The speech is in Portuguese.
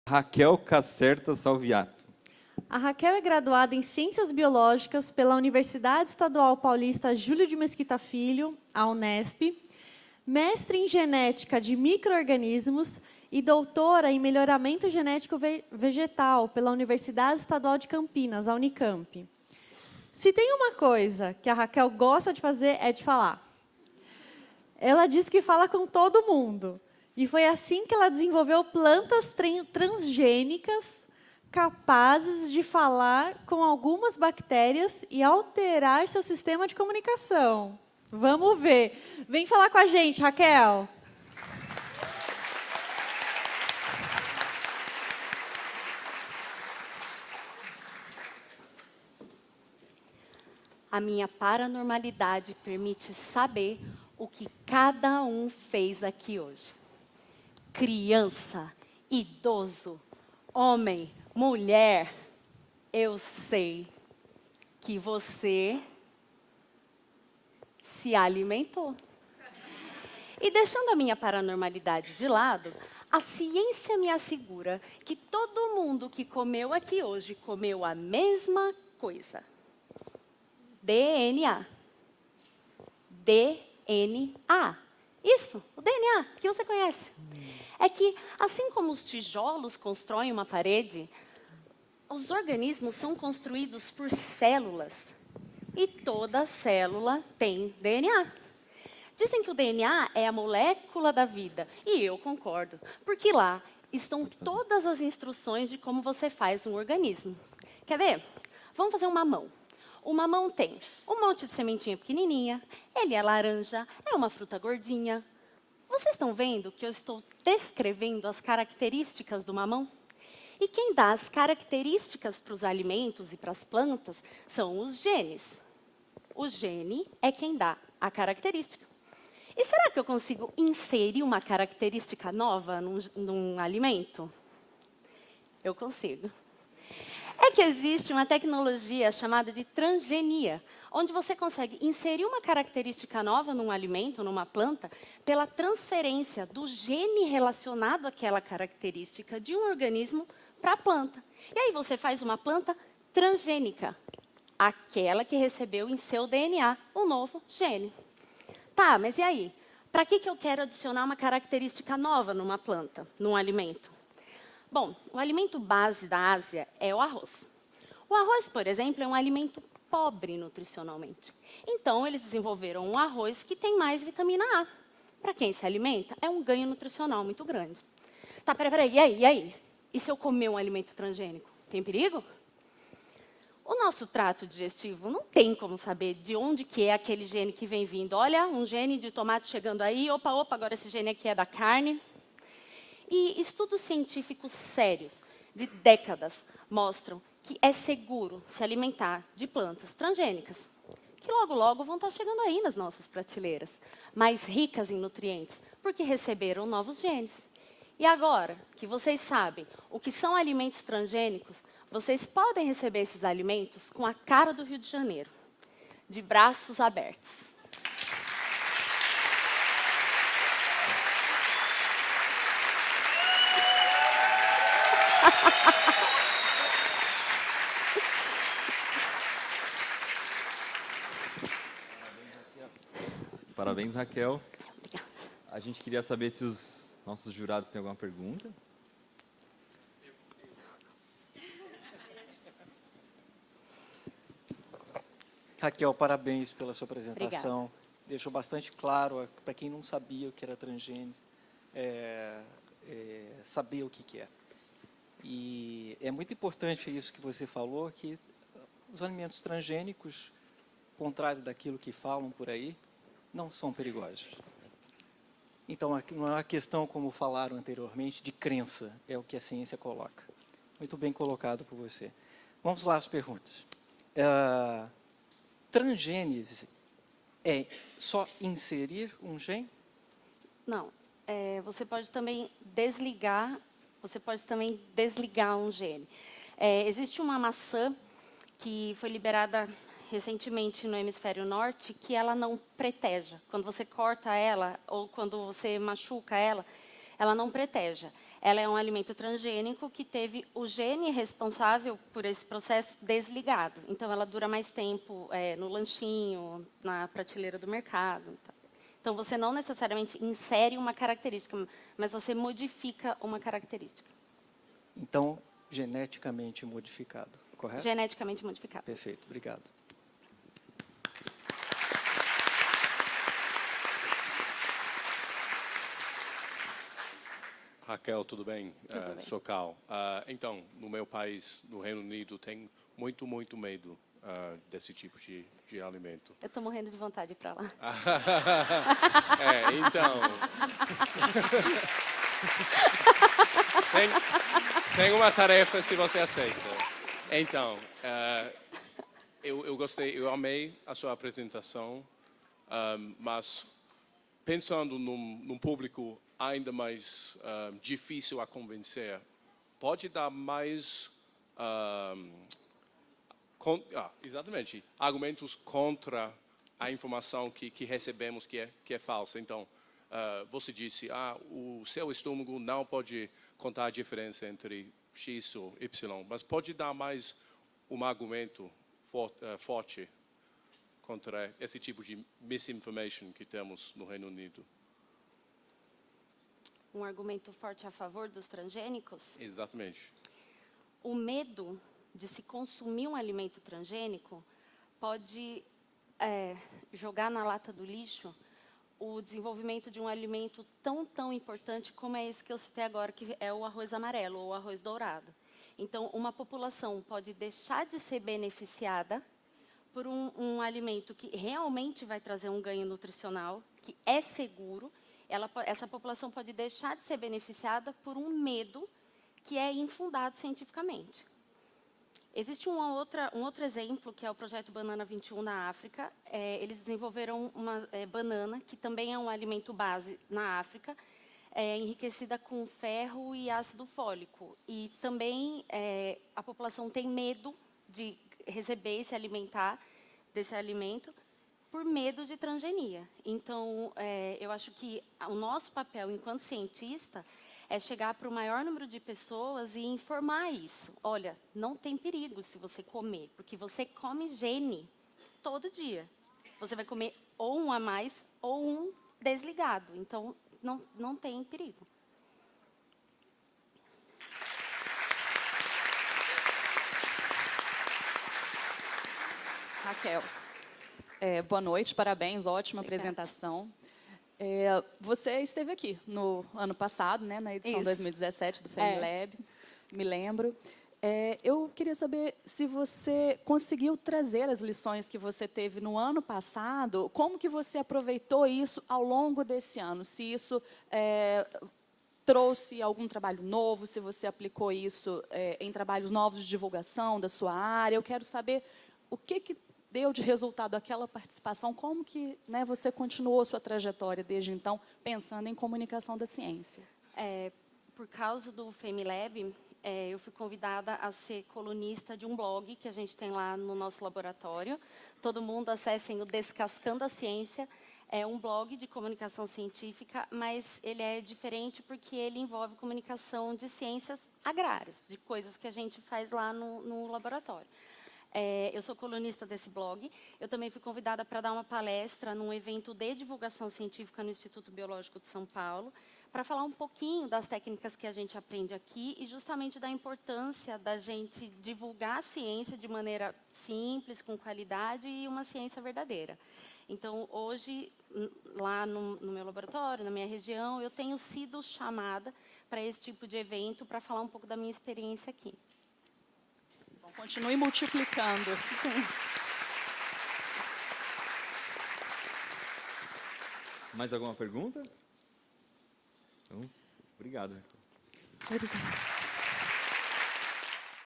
Raquel Caserta Salviato. A Raquel é graduada em Ciências Biológicas pela Universidade Estadual Paulista Júlio de Mesquita Filho, a Unesp, mestre em Genética de Micro-organismos e doutora em Melhoramento Genético Vegetal pela Universidade Estadual de Campinas, a Unicamp. Se tem uma coisa que a Raquel gosta de fazer, é de falar. Ela diz que fala com todo mundo. E foi assim que ela desenvolveu plantas transgênicas capazes de falar com algumas bactérias e alterar seu sistema de comunicação. Vamos ver. Vem falar com a gente, Raquel. A minha paranormalidade permite saber o que cada um fez aqui hoje. Criança, idoso, homem, mulher, eu sei que você se alimentou. E deixando a minha paranormalidade de lado, a ciência me assegura que todo mundo que comeu aqui hoje comeu a mesma coisa. DNA. DNA. Isso, o DNA, que você conhece. É que, assim como os tijolos constroem uma parede, os organismos são construídos por células. E toda célula tem DNA. Dizem que o DNA é a molécula da vida. E eu concordo, porque lá estão todas as instruções de como você faz um organismo. Quer ver? Vamos fazer um mamão. O mamão tem um monte de sementinha pequenininha, ele é laranja, é uma fruta gordinha. Vocês estão vendo que eu estou descrevendo as características do mamão? E quem dá as características para os alimentos e para as plantas são os genes. O gene é quem dá a característica. E será que eu consigo inserir uma característica nova num alimento? Eu consigo. É que existe uma tecnologia chamada de transgenia, onde você consegue inserir uma característica nova num alimento, numa planta, pela transferência do gene relacionado àquela característica de um organismo para a planta. E aí você faz uma planta transgênica, aquela que recebeu em seu DNA um novo gene. Tá, mas e aí? Para que eu quero adicionar uma característica nova numa planta, num alimento? Bom, o alimento base da Ásia é o arroz. O arroz, por exemplo, é um alimento pobre nutricionalmente. Então, eles desenvolveram um arroz que tem mais vitamina A. Para quem se alimenta, é um ganho nutricional muito grande. Tá, peraí, e aí? E se eu comer um alimento transgênico? Tem perigo? O nosso trato digestivo não tem como saber de onde que é aquele gene que vem vindo. Olha, um gene de tomate chegando aí, opa, agora esse gene aqui é da carne. E estudos científicos sérios, de décadas, mostram que é seguro se alimentar de plantas transgênicas, que logo, logo vão estar chegando aí nas nossas prateleiras, mais ricas em nutrientes, porque receberam novos genes. E agora que vocês sabem o que são alimentos transgênicos, vocês podem receber esses alimentos com a cara do Rio de Janeiro, de braços abertos. Parabéns, Raquel. A gente queria saber se os nossos jurados têm alguma pergunta. Raquel, parabéns pela sua apresentação. Obrigada. Deixou bastante claro, para quem não sabia o que era transgênico, saber o que é. E é muito importante isso que você falou, que os alimentos transgênicos, contrário daquilo que falam por aí, não são perigosos. Então, não é uma questão, como falaram anteriormente, de crença, é o que a ciência coloca. Muito bem colocado por você. Vamos lá às perguntas. Transgênese é só inserir um gene? Não, você pode também desligar um gene. Existe uma maçã que foi liberada recentemente no hemisfério norte, que ela não preteja. Quando você corta ela, ou quando você machuca ela, ela não preteja. ela é um alimento transgênico que teve o gene responsável por esse processo desligado. Então, ela dura mais tempo no lanchinho, na prateleira do mercado. Então, você não necessariamente insere uma característica, mas você modifica uma característica. Então, geneticamente modificado, correto? Geneticamente modificado. Perfeito, obrigado. Raquel, tudo bem? Tudo bem. Sou Cal. Então, no meu país, no Reino Unido, tem muito medo desse tipo de alimento. Eu estou morrendo de vontade de ir para lá. Então... tem uma tarefa se você aceita. Então, eu gostei, eu amei a sua apresentação, mas pensando num público ainda mais difícil a convencer, pode dar mais exatamente, argumentos contra a informação que recebemos que é falsa. Então, você disse, o seu estômago não pode contar a diferença entre X ou Y, mas pode dar mais um argumento forte contra esse tipo de misinformation que temos no Reino Unido. Um argumento forte a favor dos transgênicos? Exatamente. O medo de se consumir um alimento transgênico pode jogar na lata do lixo o desenvolvimento de um alimento tão importante como é esse que eu citei agora, que é o arroz amarelo ou o arroz dourado. Então, uma população pode deixar de ser beneficiada por um alimento que realmente vai trazer um ganho nutricional, que é seguro. Essa população pode deixar de ser beneficiada por um medo que é infundado cientificamente. Existe um outro exemplo, que é o projeto Banana 21 na África. Eles desenvolveram uma banana, que também é um alimento base na África, enriquecida com ferro e ácido fólico. E também a população tem medo de receber e se alimentar desse alimento por medo de transgenia. Então, eu acho que o nosso papel enquanto cientista é chegar para o maior número de pessoas e informar isso. Olha, não tem perigo se você comer, porque você come gene todo dia. Você vai comer ou um a mais ou um desligado. Então, não tem perigo. Raquel, boa noite, parabéns, ótima apresentação. Você esteve aqui no ano passado, né, na edição 2017 do FemiLab, me lembro. Eu queria saber se você conseguiu trazer as lições que você teve no ano passado, como que você aproveitou isso ao longo desse ano, se isso trouxe algum trabalho novo, se você aplicou isso em trabalhos novos de divulgação da sua área. Eu quero saber o que deu de resultado aquela participação, como que você continuou sua trajetória desde então, pensando em comunicação da ciência? Por causa do FemiLab, eu fui convidada a ser colunista de um blog que a gente tem lá no nosso laboratório. Todo mundo acessem o Descascando a Ciência. É um blog de comunicação científica, mas ele é diferente porque ele envolve comunicação de ciências agrárias, de coisas que a gente faz lá no laboratório. Eu sou colunista desse blog. Eu também fui convidada para dar uma palestra num evento de divulgação científica no Instituto Biológico de São Paulo, para falar um pouquinho das técnicas que a gente aprende aqui e justamente da importância da gente divulgar a ciência de maneira simples, com qualidade e uma ciência verdadeira. Então, hoje, lá no meu laboratório, na minha região, eu tenho sido chamada para esse tipo de evento para falar um pouco da minha experiência aqui. Continue multiplicando. Mais alguma pergunta? Então, obrigado. Obrigada.